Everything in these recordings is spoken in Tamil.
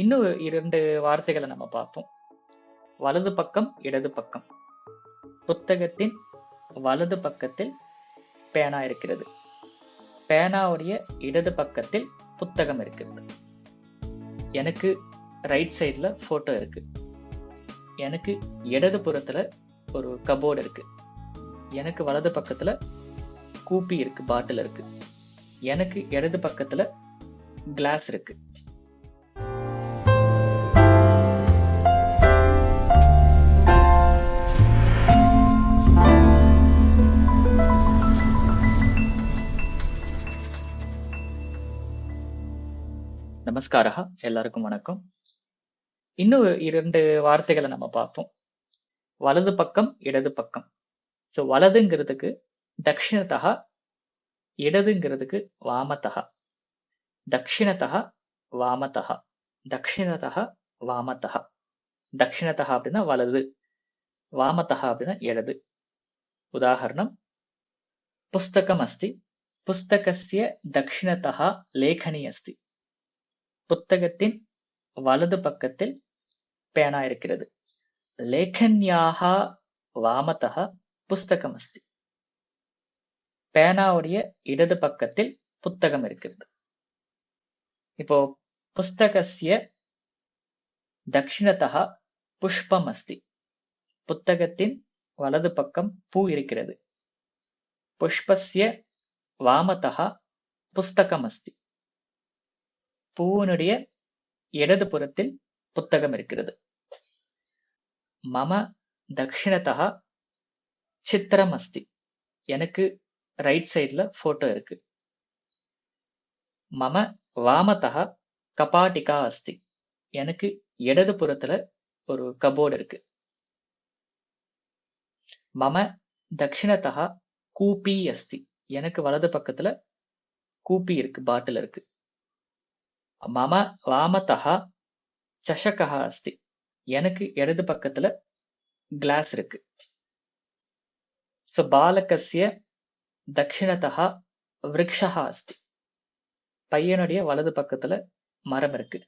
இன்னும் 2 வார்த்தைகளை நம்ம பார்ப்போம். வலது பக்கம், இடது பக்கம். புத்தகத்தின் வலது பக்கத்தில் பேனா இருக்கிறது. பேனாவுடைய இடது பக்கத்தில் புத்தகம் இருக்கிறது. எனக்கு ரைட் சைடுல போட்டோ இருக்கு. எனக்கு இடது புறத்துல ஒரு கபோர்டு இருக்கு. எனக்கு வலது பக்கத்துல கூப்பி இருக்கு, பாட்டில் இருக்கு. எனக்கு இடது பக்கத்துல கிளாஸ் இருக்கு. நமஸ்காரா, எல்லாருக்கும் வணக்கம். இன்னும் 2 வார்த்தைகளை நம்ம பார்ப்போம். வலது பக்கம், இடது பக்கம். ஸோ வலதுங்கிறதுக்கு தக்ஷிணதா, இடதுங்கிறதுக்கு வாமதா. தக்ஷிணதா, வாமதா. தக்ஷிணதா, வாமதா. தக்ஷிணதா அப்படின்னா வலது, வாமதா அப்படின்னா இடது. உதாரணம், புஸ்தகம் அஸ்தி, புஸ்தகஸ்ய தக்ஷிணதா லேखनी அஸ்தி. புத்தகத்தின் வலது பக்கத்தில் பேனா இருக்கிறது. லேखन्याः वामतः புஸ்தகம் அஸ்தி. பேனாவுடைய இடது பக்கத்தில் புத்தகம் இருக்கிறது. இப்போ புஸ்தகஸ்ய தக்ஷிணதः புஷ்பம் அஸ்தி. புத்தகத்தின் வலது பக்கம் பூ இருக்கிறது. புஷ்பஸ்ய வாமதः புஸ்தகம் அஸ்தி. பூவினுடைய இடது புறத்தில் புத்தகம் இருக்கிறது. மம தக்ஷிணதः சித்திரம் அஸ்தி. எனக்கு ரைட் சைடுல போட்டோ இருக்கு. மம வாமதः கபாட்டிகா அஸ்தி. எனக்கு இடது புறத்துல ஒரு கபோர்டு இருக்கு. மம தக்ஷிணதः கூப்பி அஸ்தி. எனக்கு வலது பக்கத்துல கூப்பி இருக்கு, பாட்டில் இருக்கு. மம வாமதः சஷகः அஸ்தி. எனக்கு இடது பக்கத்துல கிளாஸ் இருக்கு. சோ பாலகஸ்ய தக்ஷிணதः விருக்ஷः அஸ்தி. பையனுடைய வலது பக்கத்துல மரம் இருக்கு.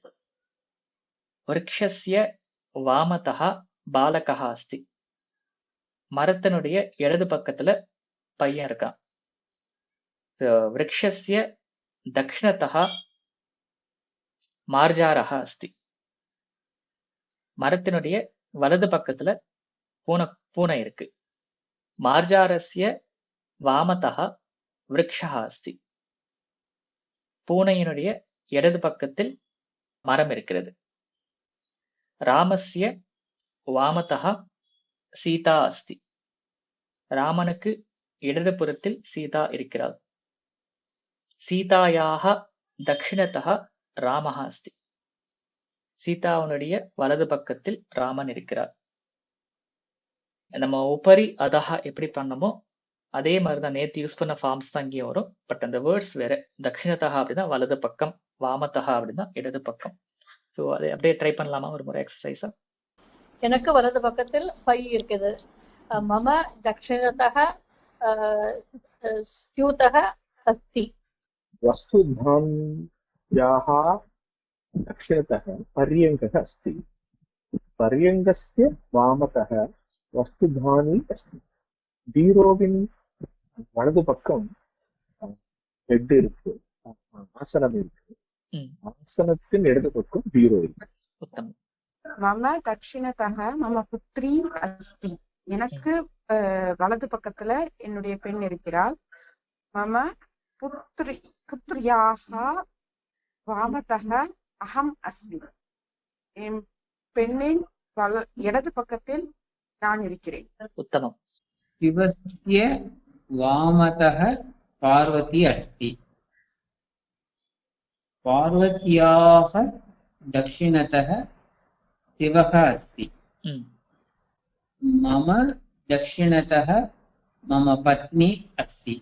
விருக்ஷஸ்ய வாமதः பாலகः அஸ்தி. மரத்தினுடைய இடது பக்கத்துல பையன் இருக்கான். சோ விருக்ஷஸ்ய தக்ஷிணதः மார்ஜாரः அஸ்தி. மரத்தினுடைய வலது பக்கத்துல பூனை இருக்கு. மார்ஜாரஸ்ய வாமதः விருக்ஷः அஸ்தி. பூனையினுடைய இடது பக்கத்தில் மரம் இருக்கிறது. ராமஸ்ய வாமதः சீதா அஸ்தி. ராமனுக்கு இடது புறத்தில் சீதா இருக்கிறாள். சீதாயாः தக்ஷிணதः ராமः அஸ்தி. சீதாவுடைய வலது பக்கத்தில் ராமன் இருக்கிறார். நம்ம உபரி அதஹ எப்படி பண்ணமோ அதே மாதிரிதான் நேத்து யூஸ் பண்ண ஃபார்ம்ஸ் தான் இங்கேயும் வரும். பட் அந்த வேர்ட்ஸ் வேற. தக்ஷிணதா அப்படின்னா வலது பக்கம், வாமதா அப்படின்னா இடது பக்கம். ஸோ அதை அப்படியே ட்ரை பண்ணலாமா ஒரு முறை எக்ஸசைஸா? எனக்கு வலது பக்கத்தில் பை இருக்குது. மம தக்ஷிணதः ஸ்யூதः அஸ்தி. वस्तुधान्याः दक्षिणतः पर्यङ्कः अस्ति. पर्यङ्कस्य वामतः वस्तुधानी अस्ति. பீரோவின் வலது பக்கம் பெட் இருக்கு, ஆசனம் இருக்கு. ஆசனத்தின் இடது பக்கம் பீரோ இருக்கு. மம தக்ஷிணதः மம புத்ரி அஸ்தி. எனக்கு வலது பக்கத்துல என்னுடைய பெண் இருக்கிறாள். மம புத்ரியாः வாமதः அகம் அஸ்மி. என் பெண்ணின் இடது பக்கத்தில் நான் இருக்கிறேன். உத்தமம். शिवस्य वामतः पार्वती अस्ति. पार्वत्याः दक्षिणतः शिवः अस्ति. मम दक्षिणतः मम पत्नी अस्ति.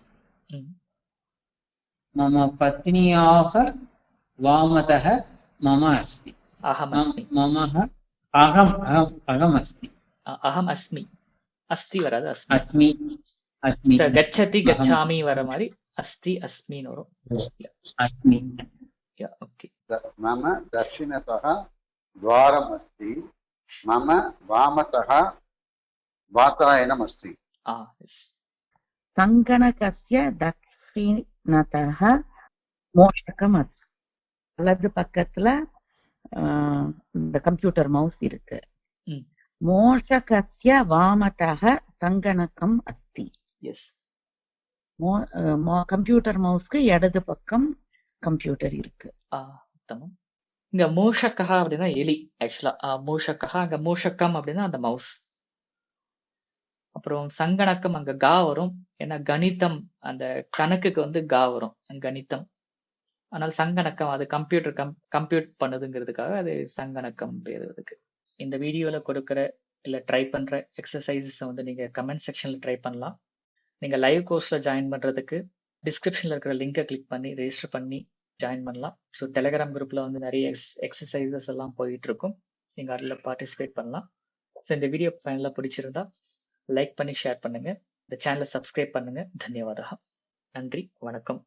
मम पत्न्याः वामतः मम अस्ति. अहमस्मि. मम अहमस्ति. अहमस्मि. अस्ति वराது अस्मि. अस्मि अस्मि. गच्छति गच्छामि வர மாதிரி अस्ति अस्मिன்னு வரும். अस्मि. ओके. मम दक्षिणतः द्वारम् अस्ति मम वामतः वातायनम् अस्ति எஸ் சங்கணகஸ்ய தட்சிணதः மோஷகம் அஸ்தி. வலது பக்கத்துல இந்த கம்ப்யூட்டர் மவுஸ் இருக்கு. ம் மோஷகஸ்ய வாமதः சங்கணகம் அஸ்தி. எஸ் கம்ப்யூட்டர் மவுஸ்க்கு இடது பக்கம் கம்ப்யூட்டர் இருக்கு. உத்தமம். இங்க மூஷக்கா அப்படின்னா எலி. ஆக்சுவலா மூஷக்கா, அங்க மூஷக்கம் அப்படின்னா அந்த மவுஸ். அப்புறம் சங்கணக்கம் அங்க கா வரும். ஏன்னா கணிதம் அந்த கணக்குக்கு வந்து கா வரும், கணிதம். ஆனால் சங்கணக்கம் அது கம்ப்யூட்டர் கம்ப்யூட் பண்ணுதுங்கிறதுக்காக அது சங்கணக்கம் பேரு அதுக்கு. இந்த வீடியோல கொடுக்குற இல்ல ட்ரை பண்ற எக்ஸசைசஸ் வந்து நீங்க கமெண்ட் செக்ஷன்ல ட்ரை பண்ணலாம். நீங்க லைவ் கோர்ஸ்ல ஜாயின் பண்றதுக்கு டிஸ்கிரிப்ஷன்ல இருக்கிற லிங்கை கிளிக் பண்ணி ரெஜிஸ்டர் பண்ணி ஜாயின் பண்ணலாம். ஸோ டெலிகிராம் குரூப்ல வந்து நிறைய எக்ஸசைசஸ் எல்லாம் போயிட்டு இருக்கும். நீங்க அதில் பார்ட்டிசிபேட் பண்ணலாம். ஸோ இந்த வீடியோ ஃபைனலாக பிடிச்சிருந்தா லைக் பண்ணி ஷேர் பண்ணுங்க. இந்த சேனலை சப்ஸ்கிரைப் பண்ணுங்க. தன்யவாதா. நன்றி, வணக்கம்.